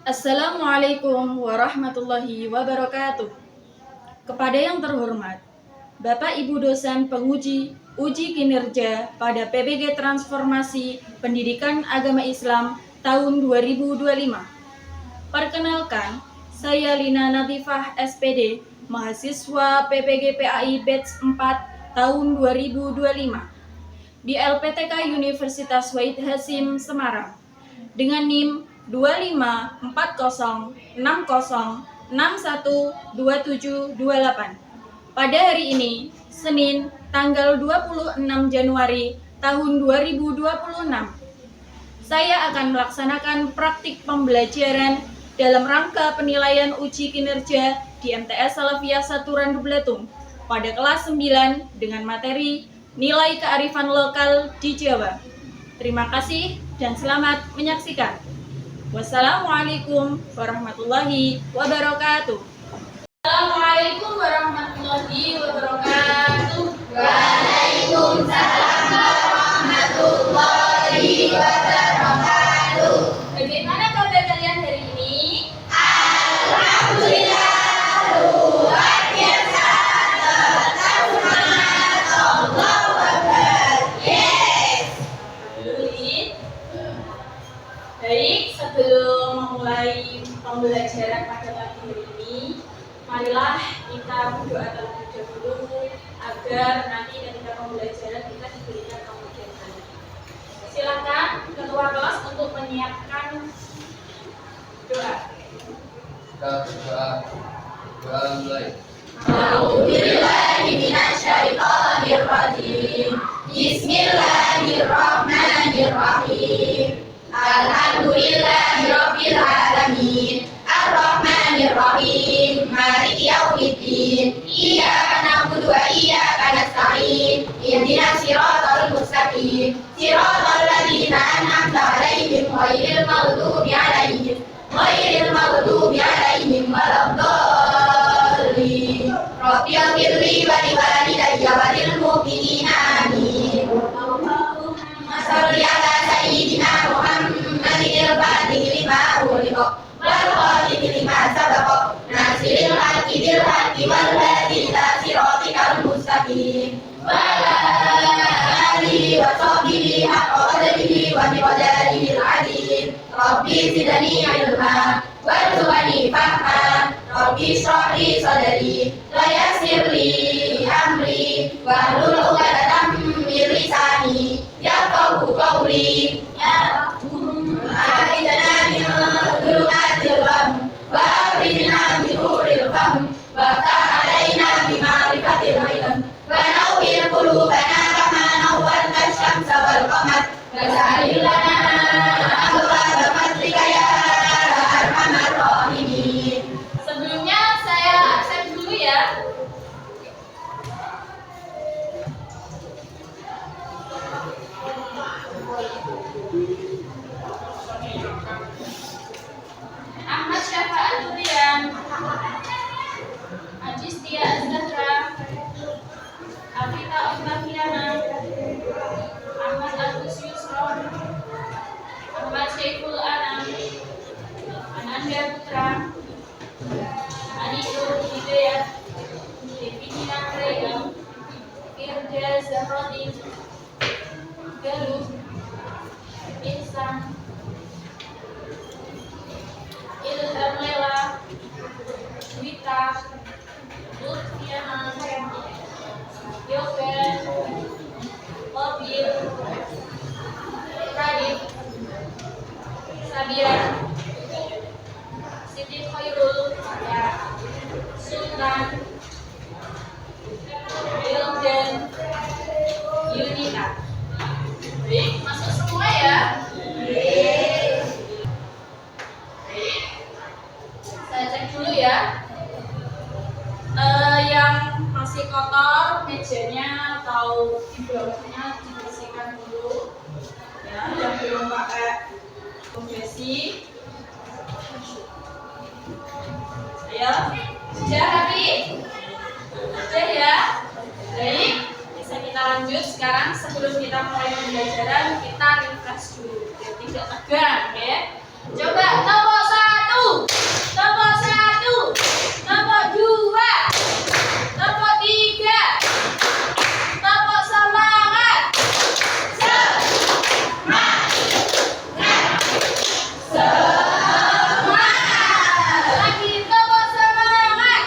Assalamualaikum warahmatullahi wabarakatuh. Kepada yang terhormat, Bapak Ibu dosen penguji uji kinerja pada PBG Transformasi Pendidikan Agama Islam tahun 2025. Perkenalkan, saya Lina Natifah SPD, mahasiswa PPG PAI Batch 4 tahun 2025 di LPTK Universitas Wahid Hasyim Semarang dengan NIM 254060612728. Pada hari ini, Senin, tanggal 26 Januari tahun 2026, saya akan melaksanakan praktik pembelajaran dalam rangka penilaian uji kinerja di MTS Salafiyah 1 Randu Belatung pada kelas 9 dengan materi nilai kearifan lokal di Jawa. Terima kasih dan selamat menyaksikan. Wassalamualaikum warahmatullahi wabarakatuh. Assalamualaikum warahmatullahi wabarakatuh. Waalaikumsalam warahmatullahi wabarakatuh. Bagaimana kabar kalian hari ini? Alhamdulillah luar biasa. Tetap semangat. Allahu Akbar. Yes. Baik, sebelum memulai pembelajaran pada pagi hari ini, marilah kita berdoa terlebih dahulu agar nanti ketika pembelajaran kita diberikan kemudahan. Silakan ketua kelas untuk menyiapkan doa. Kita berdoa. Doa mulai. A'udzubillahi minasyaitonir rajim. Bismillahirrahmanirrahim. Alhamdulillahirabbil alamin. Arrahmanirrahim. Maliki yaumiddin. Iyyaka na'budu wa iyyaka nasta'in. Ihdinas siratal mustaqim. Siratal ladzina an'amta 'alaihim ghairil maghdubi 'alaihim waladdallin. Rabbighfirli wa liwalidayya wa lil mu'minina amin. Allahumma shalli ala sayyidina Muhammadil fatihil lima ughliqa wal khatimi lima sabaqa nasiril haqqi bil haqqi wal hadi ila siratikal mustaqim wa ala alihi wa sahbihi haqqa qadrihi wa miqdarihil azim. Rabbi zidni ilma warzuqni fahma. Rabbi shrah li sadri wa yassir li amri wahlul 'uqdatam min lisani yafqahu qawli. Ya Rabbana atina min dhulumatil wahm wa akhrijna min nuril fahm waftah 'alaina bi ma'rifatil ilm wa nawwir qulubana kama nawwarta asy-syamsa wal qamar waj'al lana abwaaba fadlika ya arhamar rahimin. Sebelumnya saya absen dulu ya. Ahmad Syafaat Durian, Ajistia Azhara, Afita Octaviana, Ahmad Agus Yusron, Ahmad Syekhul Anam, Ananda Putra, Anishur Hidayat, Devina Rayam, Firda Zahroddin, Galuh, Ihsan, Ilham Lela, Wita, Lutfiana, Yoga, Mobil, Radit, Sabira, Siti Khairul, ya. Yang masih kotor mejanya atau di bawahnya dibersihkan dulu. Ya, yang belum pakai pembersih. Ayo, sudah rapi? Sudah ya? Baik, bisa kita lanjut sekarang. Sebelum kita mulai pembelajaran, kita refresh dulu biar tidak tegang, ya. Coba nomor 1, nomor 1, nomor 2, nomor 3, nomor semangat. Lagi nomor semangat.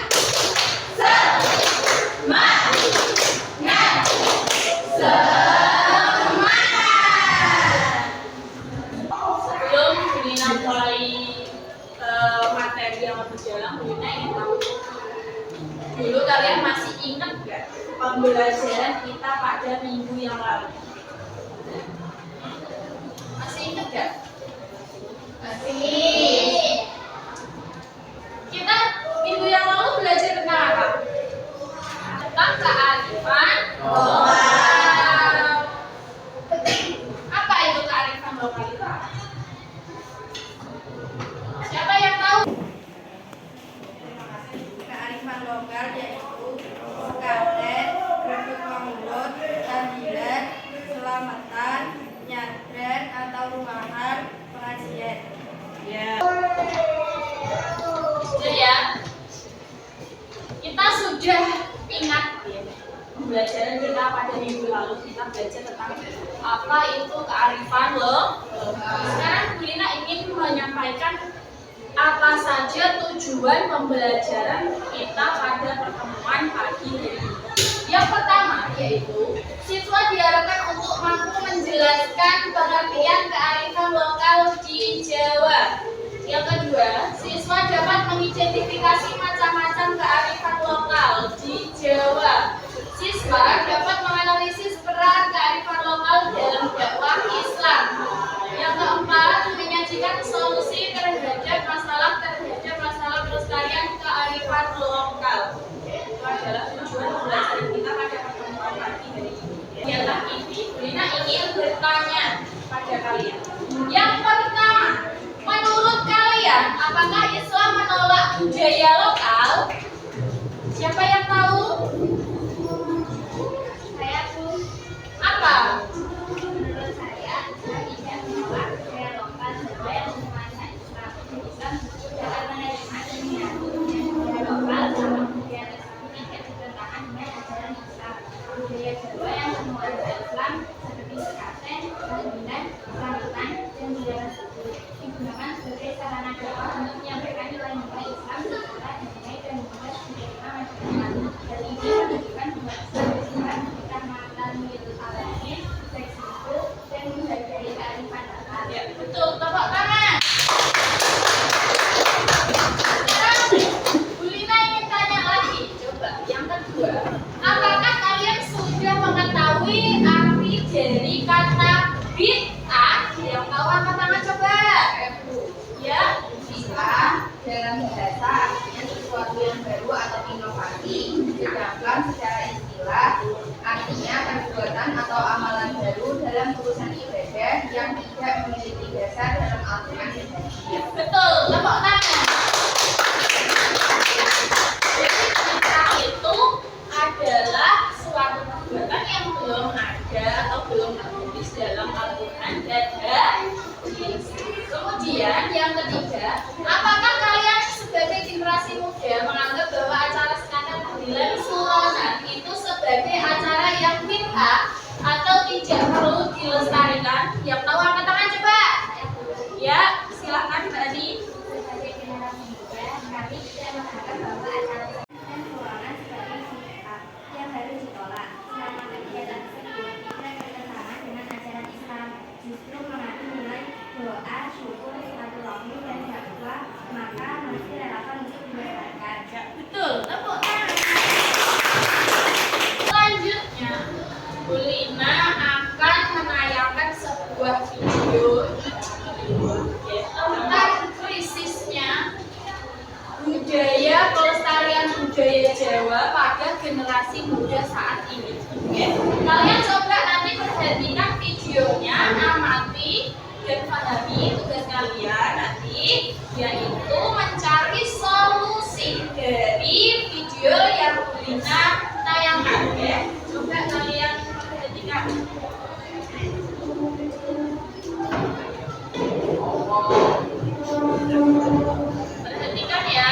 Sebelum Bulina mulai materi yang berjalan, Bulina ingin tahu dulu, kalian masih ingat nggak pembelajaran kita pada minggu yang lalu? Masih ingat nggak? Masih. Kita minggu yang lalu belajar tentang apa? Tentang kearifan lokal. Apa itu kearifan lokal itu? Siapa yang tahu? Kearifan lokal yaitu sekaten, grebek mangut, tahlilan, selamatan, nyadran atau rumahan, pengajian. Ya. Sudah ya. Kita sudah ingat ya, pembelajaran kita pada minggu lalu kita belajar tentang apa itu kearifan lokal. Sekarang Bulina ingin menyampaikan apa saja tujuan pembelajaran kita pada pertemuan pagi hari ini. Yang pertama yaitu siswa diharapkan untuk mampu menjelaskan pengertian kearifan lokal di Jawa. Yang kedua, siswa dapat mengidentifikasi macam-macam kearifan lokal di Jawa. Siswa dapat menganalisis peran kearifan lokal dalam dakwah Islam. Yang keempat, menyajikan solusi terhadap masalah pelestarian kearifan lokal. Itu adalah tujuan pembelajaran kita pada pertemuan pagi hari ini. Ialah ini, Bulina ingin bertanya pada kalian. Yang pertama, menurut kalian, apakah Islam menolak budaya lokal? Siapa yang tahu? Saya tuh, Apa? menurut saya tidak menolak budaya lokal sesuai pemahaman Islam. Islam dapat menerima dan mengakui budaya lokal sama budaya tersebut tidak bertentangan dengan ajaran Islam. Budaya Jawa yang menguasai Islam seperti sekaten, tahlilan, selamatan, dan budaya tersebut digunakan sebagai sarana dakwah untuk menyampaikan nilai-nilai Islam secara damai dan mudah diterima masyarakat. Hal ini menunjukkan bahwa Islam bersifat memberikan makna nilai alamin, fleksibel, dan menghargai kearifan lokal. Ya, betul. Tepuk tangan. Sekarang Bulina ingin tanya lagi. Coba yang kedua, apakah kalian sudah mengetahui arti dari kata bid'ah? Yang tahu angkat tangan coba. Ya, Bid'ah dalam bahasa artinya sesuatu yang baru atau inovasi, sedangkan secara istilah artinya perbuatan atau amalan baru dalam urusan ibadah yang tidak memiliki dasar dalam Al-Quran dan Hadis. betul. Tepuk tangan. Jadi bid'ah itu adalah suatu perbuatan yang belum ada atau belum tertulis dalam Al-Quran dan Hadis. Kemudian yang ketiga, apakah kalian sebagai generasi muda menganggap bahwa acara sekaten, tahlilan, suronan itu sebagai acara yang bid'ah atau tidak perlu dilestarikan? Yang tahu angkat tangan coba. Ya, silakan Mbak Adi. Sebagai generasi muda, kami tidak menganggap bahwa acara dan ruangan sebagai bid'ah yang harus ditolak. Selama kegiatan tersebut tidak bertentangan dengan ajaran Islam, justru mengandung nilai doa, syukur, silaturahmi, dan dakwah, maka masih relevan untuk dilestarikan. Ya, betul. Tepuk tangan. Selanjutnya, Bulina akan menayangkan sebuah video budaya Jawa pada generasi muda saat ini. Oke, kalian coba nanti perhatikan videonya, amati dan pahami tugas kalian nanti, yaitu mencari solusi dari video yang Kulina tayangkan. Oke, coba kalian perhatikan. Perhatikan ya.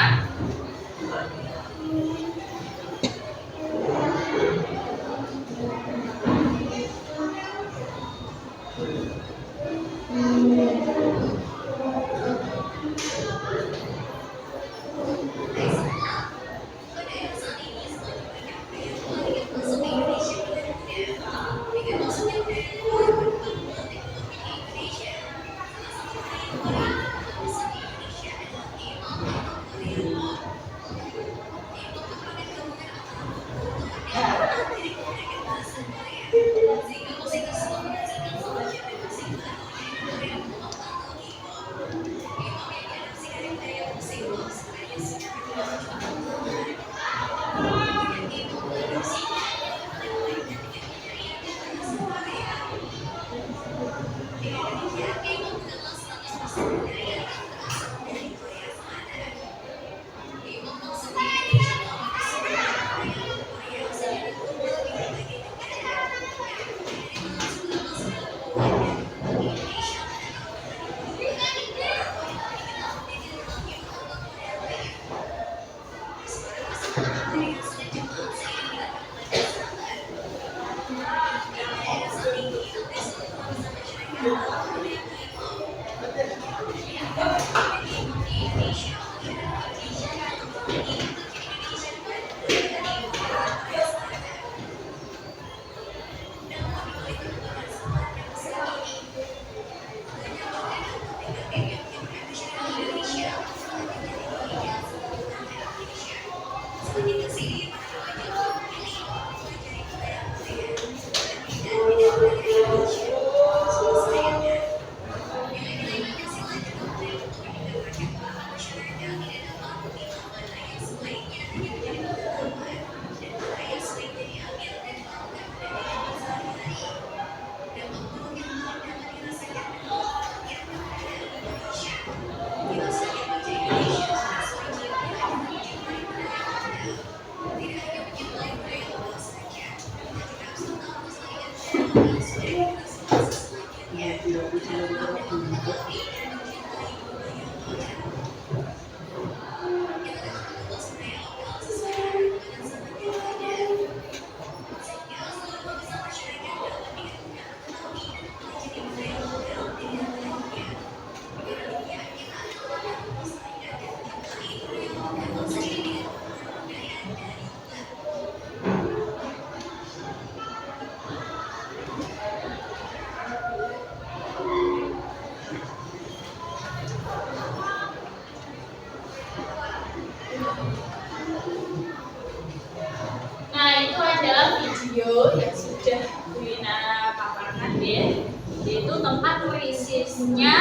Nah, itu adalah video yang sudah Kulina paparkan ya, yaitu tentang krisisnya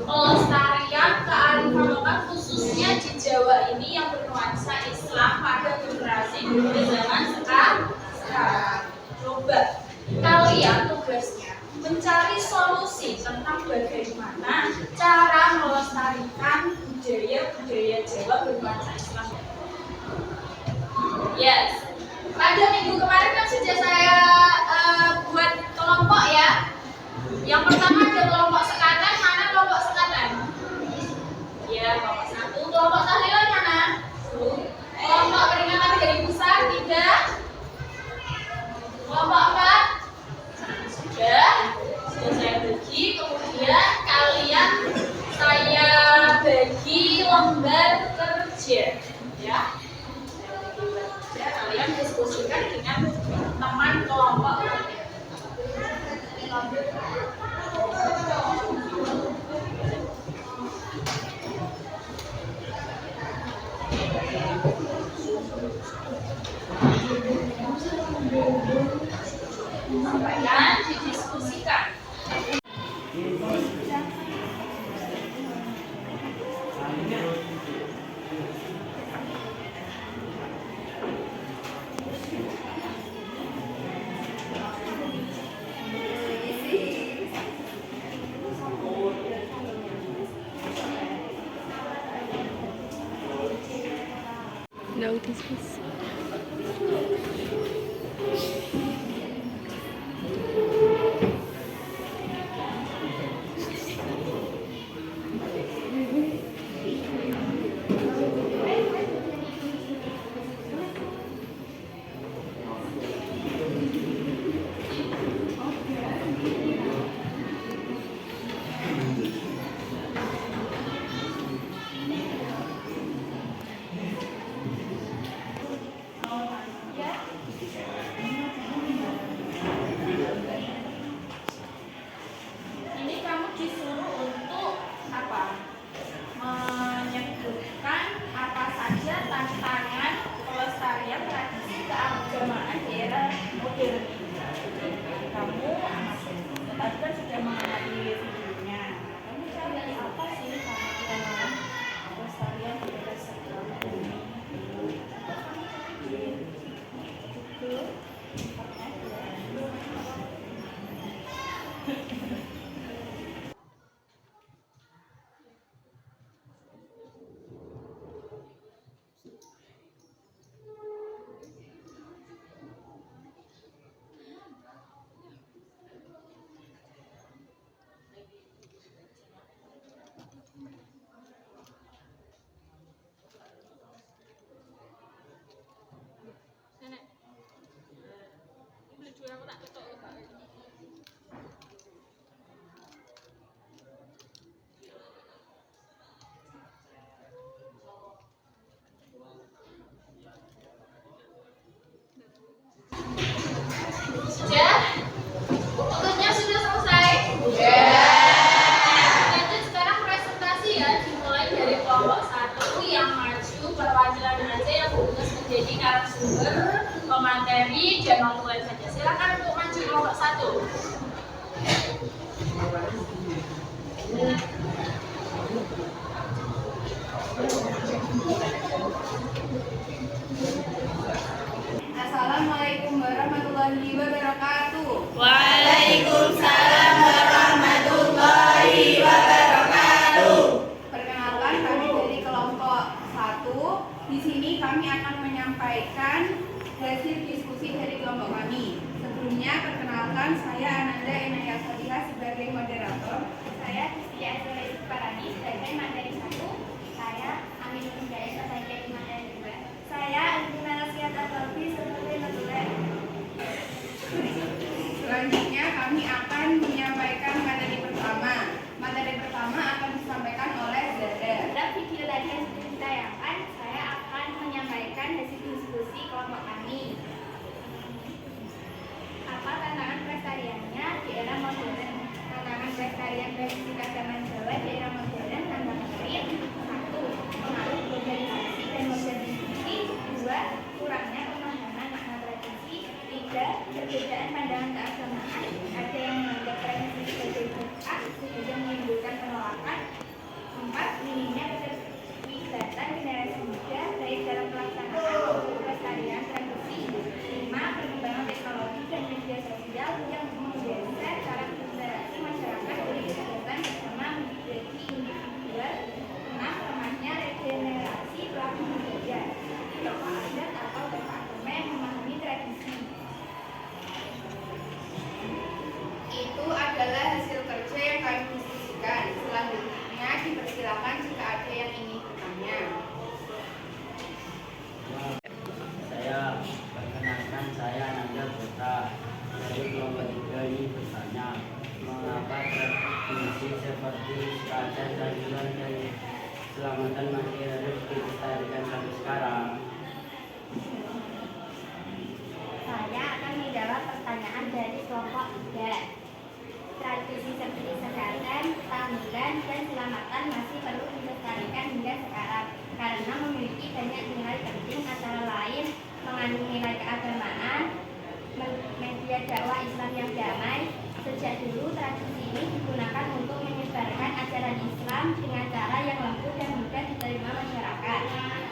pelestarian kearifan lokal khususnya di Jawa ini yang bernuansa Islam pada generasi muda zaman sekarang. Coba kalian tugasnya mencari solusi tentang bagaimana cara melestarikan budaya Jawa bernuansa Islam. Yes. Pada minggu kemarin kan sudah saya buat kelompok ya. Yang pertama ada kelompok sekatan, mana kelompok sekatan? Ya, kelompok 1. Kelompok tahlilan mana? Kelompok peringatan hari besar 3. Kelompok 4 sudah saya bagi. Kemudian kalian saya bagi lembar kerja ya. No discuss. Ini kamu disuruh untuk apa? Menyebutkan apa saja tantangan pelestarian tradisi keagamaan di era modern ini. Kamu tadi kan sudah mengamati videonya. Kamu cari apa sih tantangan pelestarian di era sekarang ini? Itu sudah? Tugasnya sudah selesai? Lanjut sekarang presentasi ya, dimulai dari kelompok 1 yang maju perwakilan aja yang bertugas menjadi narasumber, pemateri, dan memulai saja. Silakan untuk maju kelompok 1. Assalamualaikum warahmatullahi wabarakatuh. Waalaikumsalam warahmatullahi wabarakatuh. Perkenalkan, kami dari kelompok 1. Di sini kami akan menyampaikan hasil diskusi dari kelompok kami. Sebelumnya, perkenalkan, saya Ananda Enaya Sodiha sebagai moderator. Saya Tia Azra Parani sebagai materi 1. Saya Aminul Hidayat sebagai materi 2. Saya Alvina Rasyata Taufi sebagai materi. Selanjutnya, kami akan menyampaikan materi pertama. Materi pertama akan disampaikan oleh Zada. Pada video tadi yang sudah ditayangkan, saya akan menyampaikan hasil diskusi kelompok kami. Apa tantangan pelestariannya di era modern? Tantangan pelestarian tradisi keagamaan Jawa di era modern antara lain: 1. Pengaruh globalisasi dan modernisasi. 2. Kurangnya pemahaman makna tradisi. 3. Perbedaan pandangan keagamaan. Ada yang menganggap tradisi sebagai bid'ah sehingga menimbulkan penolakan. 4. Minimnya keterlibatan generasi muda baik dalam pelaksanaan maupun pelestarian tradisi. 5. Perkembangan teknologi dan media sosial yang menggeser cara berinteraksi masyarakat dari kegiatan bersama menjadi individual. 6. Lemahnya regenerasi pelaku budaya, tokoh adat atau tokoh agama yang memahami tradisi. Itu adalah hasil kerja yang kami diskusikan. Selanjutnya, dipersilakan jika ada yang ingin bertanya. Saya perkenalkan, saya Nanda Putra dari kelompok 3 ini bertanya, mengapa tradisi seperti adat sayuran dan selamatan masih harus dilestarikan sampai sekarang? Saya akan menjawab pertanyaan dari kelompok 3. Tradisi seperti sedatan, tahlilan, dan selamatan masih perlu dilestarikan hingga sekarang karena memiliki banyak nilai penting, antara lain mengandung nilai keagamaan, media dakwah Islam yang damai. Sejak dulu tradisi ini digunakan untuk menyebarkan ajaran Islam dengan cara yang lembut dan mudah diterima masyarakat,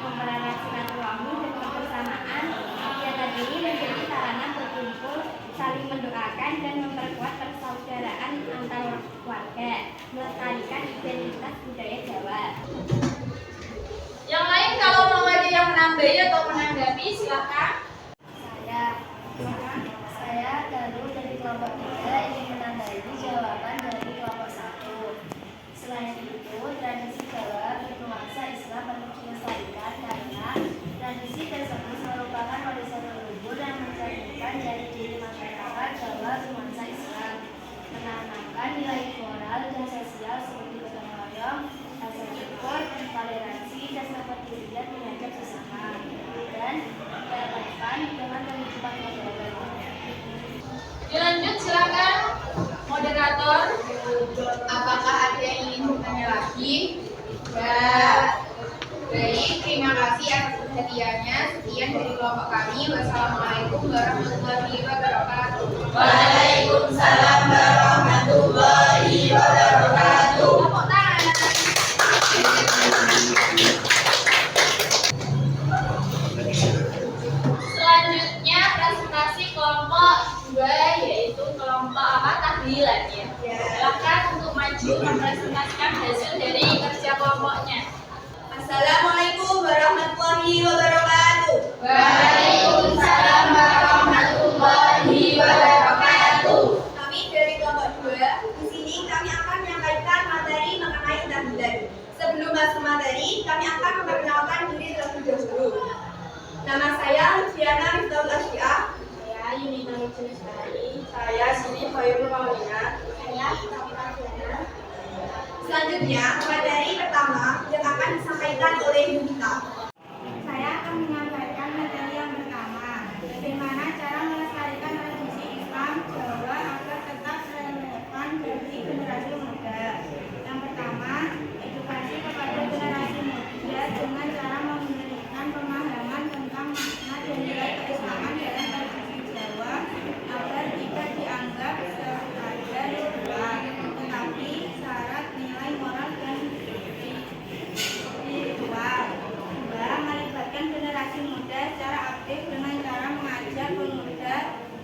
mempererat silaturahmi dan kebersamaan. Kegiatan ini menjadi sarana berkumpul, saling mendoakan, dan memperkuat persaudaraan antar warga, melestarikan identitas budaya Jawa. Yang lain kalau mau ada yang menambahin atau untuk menanggapi, silakan. Saya Danu dari kelompok 3 ingin menanggapi jawaban dari kelompok 1. Selain itu, tradisi Jawa bernuansa Islam perlu dilestarikan karena tradisi tersebut merupakan warisan leluhur yang mencerminkan dari diri masyarakat Jawa bernuansa Islam, menanamkan nilai moral dan sosial seperti gotong royong, rasa syukur, toleransi, dan kepedulian terhadap sesama, dan relevan dengan kehidupan modern. Dilanjut, silakan moderator. Apakah ada yang ingin bertanya lagi? Ya. Baik, terima kasih atas perhatiannya. Sekian dari kelompok kami. Wassalamualaikum warahmatullahi wabarakatuh. Waalaikumsalam warahmatullahi wabarakatuh. Tepuk tangan. Selanjutnya presentasi kelompok 2, yaitu kelompok apa tadi lagi ya? Silakan untuk maju mempresentasikan hasil dari kerja kelompoknya. Assalamualaikum warahmatullahi wabarakatuh. Waalaikumsalam warahmatullahi wabarakatuh. Kami dari kelompok 2, di sini kami akan menyampaikan materi mengenai tahlilan. Sebelum masuk materi, kami akan memperkenalkan diri terlebih dahulu. Nama saya Lutfiana Miftahul Asyiah. Saya Yunita Nurjunistari. Saya Siti Khairul Maulina. Saya Kapita Jana. Selanjutnya, materi pertama yang akan disampaikan oleh Yunita. Saya akan menyampaikan materi yang pertama, bagaimana cara melestarikan tradisi Islam Jawa agar tetap relevan bagi generasi muda. Yang pertama, edukasi kepada generasi muda dengan cara memberikan pemahaman tentang makna dan nilai keislaman dalam tradisi Jawa agar tidak dianggap sekadar ritual, tetapi syarat nilai moral dan spiritual. Dua, melibatkan generasi muda secara aktif dengan cara mengajak pemuda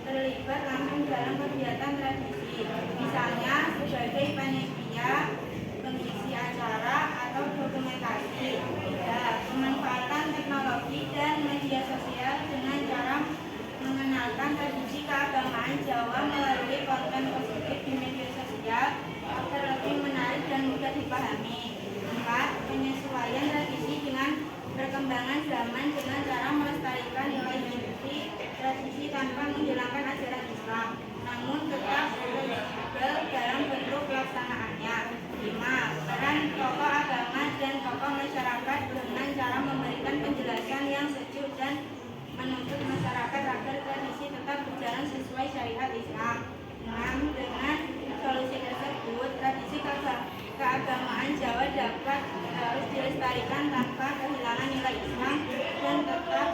terlibat langsung dalam kegiatan tradisi, misalnya sebagai panitia, pengisi acara, atau dokumentasi. Tiga, pemanfaatan teknologi dan media sosial dengan cara mengenalkan tradisi keagamaan Jawa melalui konten positif di media sosial agar lebih menarik dan mudah dipahami. Empat, penyesuaian tradisi dengan perkembangan zaman dengan cara melestarikan nilai inti tradisi tanpa menghilangkan ajaran Islam, namun tetap fleksibel dalam bentuk pelaksanaannya. 5. Peran tokoh agama dan tokoh masyarakat dengan cara memberikan penjelasan yang sejuk dan menuntut masyarakat agar tradisi tetap berjalan sesuai syariat Islam. 6. Dengan solusi tersebut, tradisi keagamaan Jawa dapat harus dilestarikan tanpa kehilangan nilai Islam dan tetap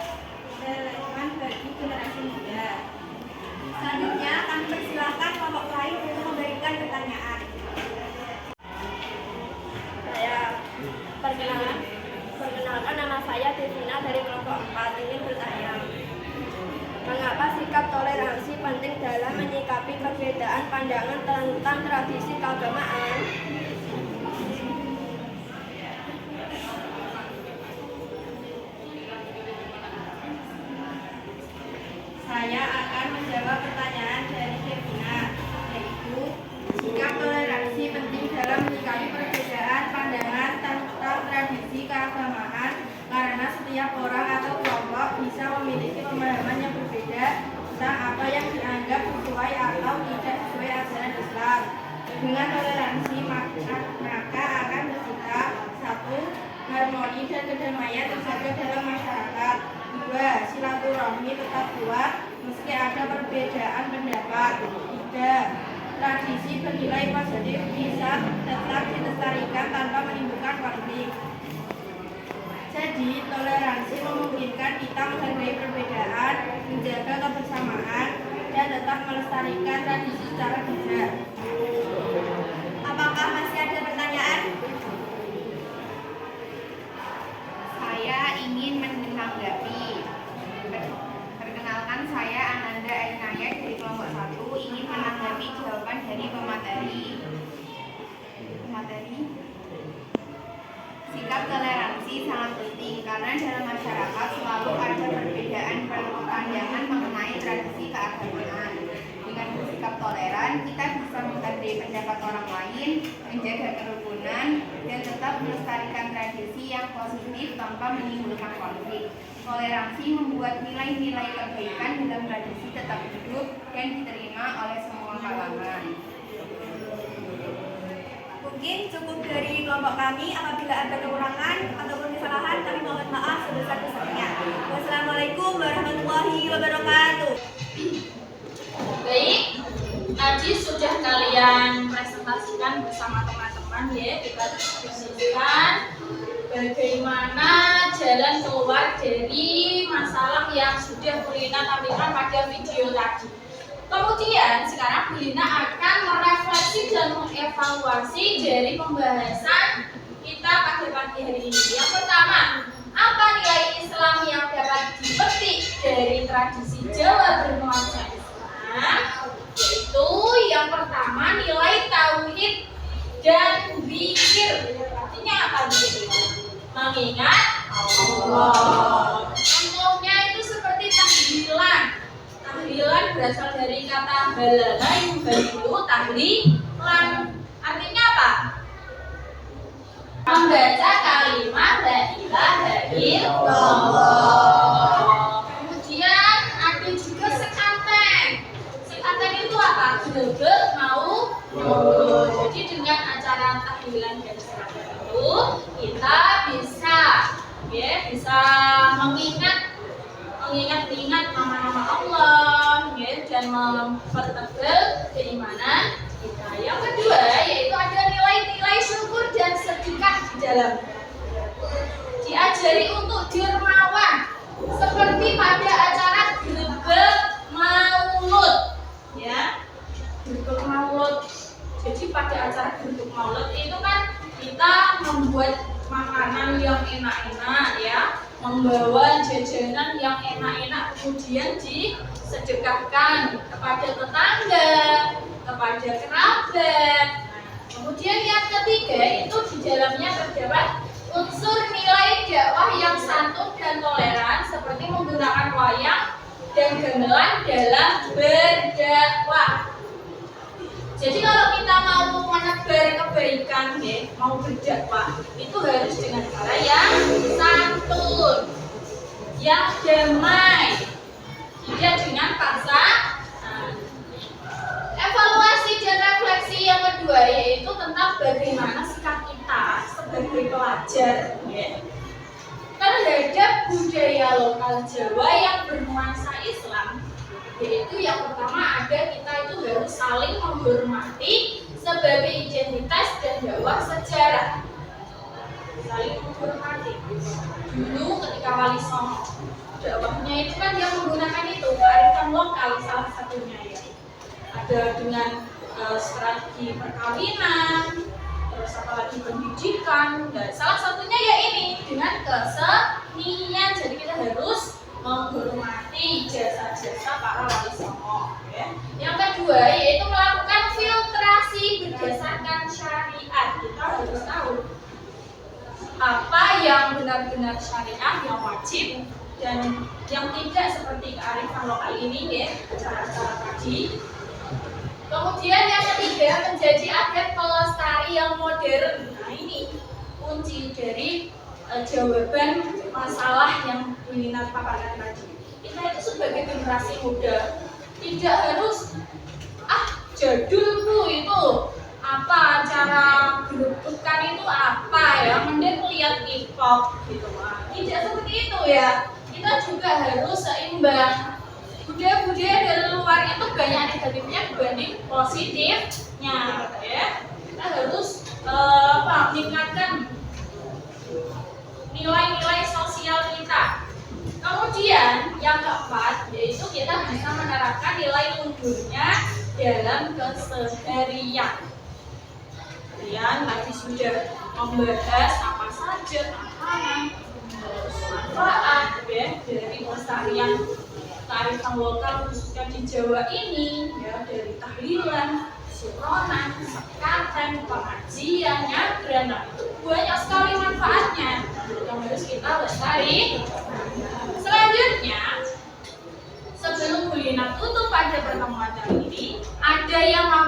relevan bagi generasi muda. Selanjutnya, kami persilahkan kelompok lain untuk memberikan pertanyaan. Saya perkenalkan nama saya Devina dari kelompok 4 ingin bertanya. Mengapa sikap toleransi penting dalam menyikapi perbedaan pandangan tentang tradisi keagamaan? Saya akan menjawab pertanyaan dari Devina, yaitu sikap toleransi penting dalam menyikapi perbedaan pandangan tentang tradisi keagamaan karena setiap orang atau kelompok bisa memiliki pemahaman yang berbeda tentang apa yang dianggap sesuai atau tidak sesuai ajaran Islam. Dengan toleransi maka akan tercipta 1. Harmoni dan kedamaian terjaga dalam masyarakat. 2. Silaturahmi tetap kuat meski ada perbedaan pendapat. 3. Tradisi bernilai positif bisa tetap dilestarikan tanpa menimbulkan konflik. Jadi, toleransi memungkinkan kita menghargai perbedaan, menjaga kebersamaan, dan tetap melestarikan tradisi secara bijak. Apakah masih ada pertanyaan? Saya ingin menanggapi. Perkenalkan, saya Ananda Ainaya dari kelompok 1 ingin menanggapi jawaban dari pemateri. Sikap toleransi sangat penting karena dalam masyarakat selalu ada depan kita bisa menghargai pendapat orang lain, menjaga kerukunan, dan tetap melestarikan tradisi yang positif tanpa menimbulkan konflik. Toleransi membuat nilai-nilai kebaikan dalam tradisi tetap hidup dan diterima oleh semua kalangan. Mungkin cukup dari kelompok kami. Apabila ada kekurangan ataupun kesalahan, kami mohon maaf sebesar-besarnya. Wassalamualaikum warahmatullahi wabarakatuh. Baik, tadi sudah kalian presentasikan bersama teman-teman ya. Kita diskusikan bagaimana jalan keluar dari masalah yang sudah Bulina tampilkan pada video tadi. Kemudian sekarang Bulina akan merefleksi dan mengevaluasi dari pembahasan kita pada pagi hari ini. Yang pertama, apa nilai Islam yang dapat dipetik dari tradisi Jawa bernuansa Islam? Yaitu yang pertama, nilai tauhid dan zikir. Artinya apa zikir? Mengingat Allah. Contohnya itu seperti tahlilan. Tahlilan berasal dari kata balagha yubalilu tahlilan. Artinya apa? Membaca kalimat la ilaha illallah. Kemudian ada juga sekaten. Sekaten itu apa? Gregeg mau. Jadi dengan acara tahlilan dan sekaten itu kita bisa mengingat nama-nama Allah ya, dan mempertebal keimanan kita. Yang kedua yaitu ada nilai-nilai syukur dan sedekah di dalam. Diajari untuk dermawan seperti pada acara grebek maulud ya. Grebek maulud. Jadi pada acara grebek maulud itu kan kita membuat makanan yang enak-enak ya, membawa jajanan yang enak-enak, kemudian disedekahkan kepada tetangga, kepada kerabat. Kemudian yang ketiga itu di dalamnya terdapat unsur nilai dakwah yang santun dan toleran seperti menggunakan wayang dan gamelan dalam berdakwah. Jadi kalau kita mau menebar kebaikan, mau berdakwah, itu harus dengan cara yang santun, yang damai, tidak dengan paksaan. Evaluasi dan refleksi yang kedua yaitu tentang bagaimana sikap kita sebagai pelajar terhadap budaya lokal Jawa yang bernuansa Islam. Yaitu yang pertama ada kita itu harus saling menghormati sebagai identitas dan dakwah sejarah. Saling menghormati. Dulu ketika Wali Songo dakwahnya itu kan dia menggunakan itu kearifan lokal salah satunya ya. Ada dengan strategi perkawinan, terus apalagi pendidikan, dan salah satunya ya ini dengan kesenian. Jadi kita harus menghormati jasa-jasa para wali songo ya. Yang kedua yaitu melakukan filtrasi berdasarkan syariat. Kita harus tahu apa yang benar-benar syariat, yang wajib dan yang tidak, seperti kearifan lokal ini ya, cara-cara tadi. Kemudian yang ketiga menjadi agen pelestari yang modern. Nah ini kunci dari jawaban masalah yang Bulina paparkan tadi. Kita itu sebagai generasi muda tidak harus jadul Bu itu apa, cara gerutukan itu apa ya, mending lihat K-pop gitu. Tidak seperti itu ya. Kita juga harus seimbang. Budaya-budaya dari luar itu banyak negatifnya dibanding positifnya ya. Kita harus meningkatkan nilai-nilai sosial kita. Kemudian yang keempat yaitu kita bisa menerapkan nilai luhurnya dalam keseharian. Kalian tadi sudah membahas apa saja makanan, manfaat ya dari pelestarian kearifan lokal khususnya di Jawa ini ya, dari tahlilan, suronan, sekaten, pengajian, nyadran. Nah, itu banyak sekali manfaatnya yang harus kita lestari. Selanjutnya, sebelum Bulina tutup pada pertemuan kali ini, ada yang mau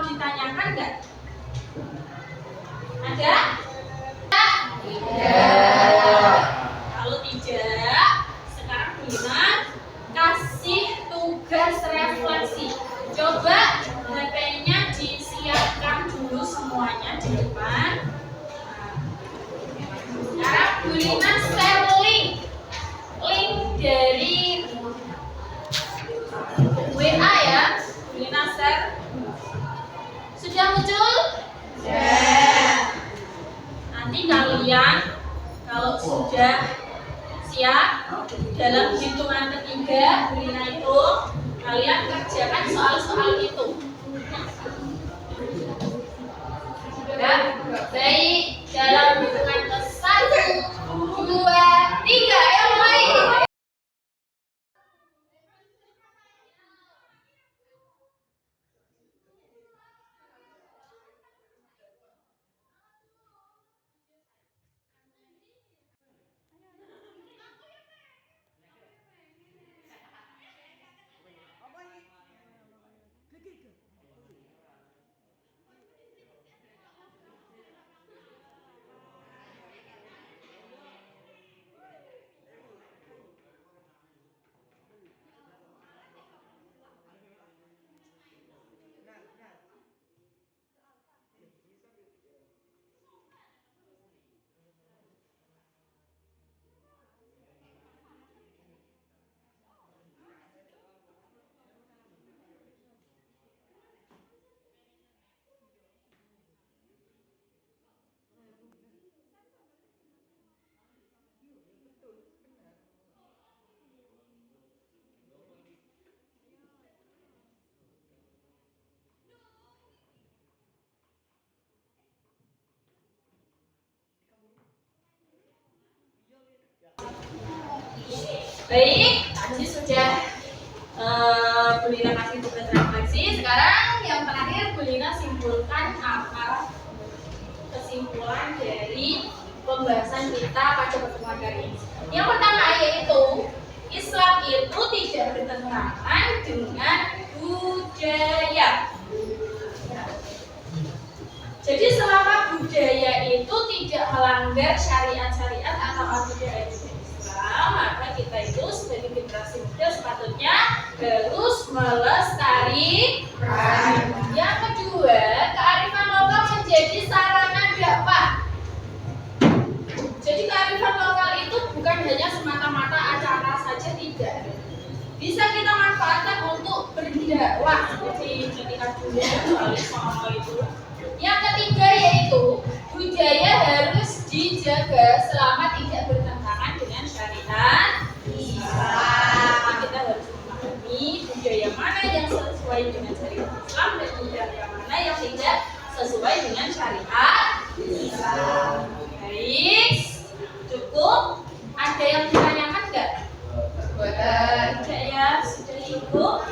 Coba HP-nya disiapkan dulu semuanya di depan. Sekarang Bu Lina share link dari WA ya. Bu Lina share. Sudah muncul? Nanti kalian kalau sudah siap dalam hitungan ketiga Bu Lina itu kalian kerjakan soal-soal itu. Ya, baik, dalam hitungan ke 1, 2, 3, ayo mulai. Baik, tadi sudah Bu Lina kasih tugas refleksi. Sekarang yang terakhir Bu Lina simpulkan apa kesimpulan dari pembahasan kita pada pertemuan kali ini. Yang pertama yaitu Islam itu tidak bertentangan dengan budaya. Jadi selama budaya itu tidak melanggar syariat-syariat atau budaya Islam, maka kita itu sebagai generasi muda sepatutnya harus melestarikan. Yang kedua, kearifan lokal menjadi sarana dakwah. Jadi kearifan lokal itu bukan hanya semata-mata acara saja, tidak. Bisa kita manfaatkan untuk berdakwah seperti ketika dulu soal itu. Yang ketiga yaitu budaya harus dijaga selama tidak bertentangan dengan syariat Islam. Kita harus memahami budaya mana yang sesuai dengan syariat Islam dan budaya mana yang tidak sesuai dengan syariat Islam. Baik, cukup. Ada yang ditanyakan enggak? Tidak ya, sudah cukup.